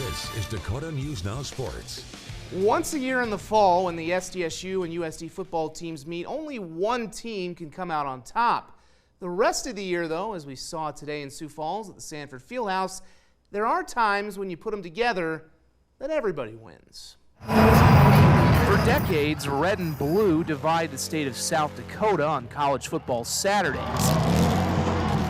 This is Dakota News Now Sports. Once a year in the fall, when the SDSU and USD football teams meet, only one team can come out on top. The rest of the year, though, as we saw today in Sioux Falls at the Sanford Fieldhouse, there are times when you put them together that everybody wins. For decades, red and blue divide the state of South Dakota on college football Saturdays.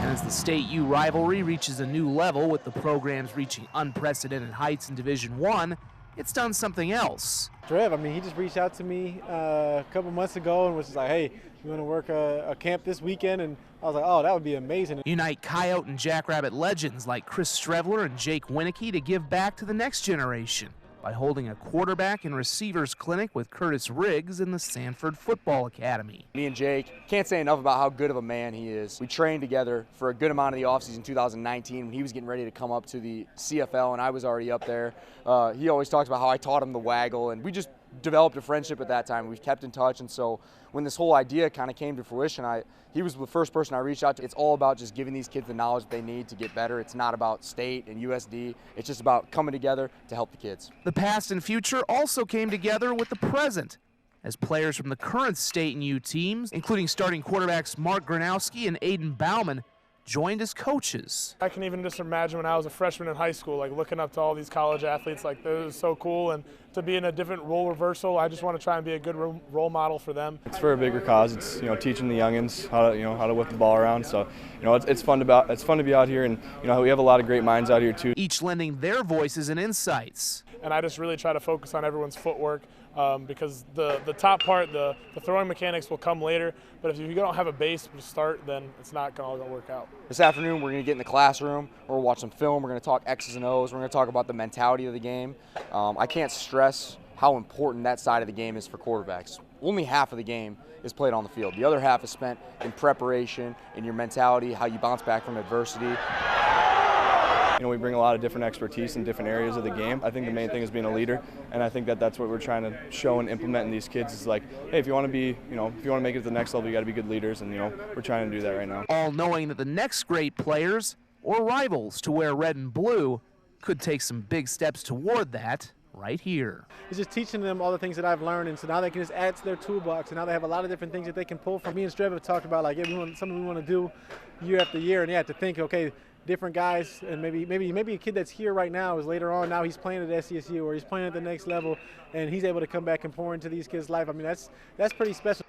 And as the state U rivalry reaches a new level with the programs reaching unprecedented heights in Division I, it's done something else. Trev, he just reached out to me a couple months ago and was just like, hey, you want to work a camp this weekend? And I was like, oh, that would be amazing. Unite Coyote and Jackrabbit legends like Streveler and Wieneke to give back to the next generation by holding a quarterback and receivers clinic with Kurtiss in the Sanford Football Academy. Me and Jake can't say enough about how good of a man he is. We trained together for a good amount of the offseason 2019 when he was getting ready to come up to the CFL and I was already up there. He always talks about how I taught him the waggle, and we just developed a friendship at that time. We've kept in touch, and so when this whole idea kind of came to fruition, he was the first person I reached out to. It's all about just giving these kids the knowledge that they need to get better. It's not about state and USD. It's just about coming together to help the kids. The past and future also came together with the present, as players from the current state and U teams, including starting quarterbacks Gronowski and Aidan Bouman, joined as coaches. I can even just imagine when I was a freshman in high school, like looking up to all these college athletes, like this is so cool, and to be in a different role reversal, I just want to try and be a good role model for them. It's for a bigger cause. It's teaching the youngins how to whip the ball around. So it's fun to be out here, and we have a lot of great minds out here too. Each lending their voices and insights. And I just really try to focus on everyone's footwork because the top part, the throwing mechanics will come later, but if you don't have a base to start, then it's not all going to work out. This afternoon we're going to get in the classroom, we're going to watch some film, we're going to talk X's and O's, we're going to talk about the mentality of the game. I can't stress how important that side of the game is for quarterbacks. Only half of the game is played on the field. The other half is spent in preparation, in your mentality, how you bounce back from adversity. We bring a lot of different expertise in different areas of the game. I think the main thing is being a leader, and I think that's what we're trying to show and implement in these kids. Is like, hey, if you want to be, if you want to make it to the next level, you got to be good leaders, and we're trying to do that right now. All knowing that the next great players or rivals to wear red and blue could take some big steps toward that right here. It's just teaching them all the things that I've learned, and so now they can just add to their toolbox, and now they have a lot of different things that they can pull from. Me and Streveler have talked about, like, something we want to do year after year, and to think, okay, different guys, and maybe a kid that's here right now is later on, now he's playing at SDSU or he's playing at the next level, and he's able to come back and pour into these kids' life. That's pretty special.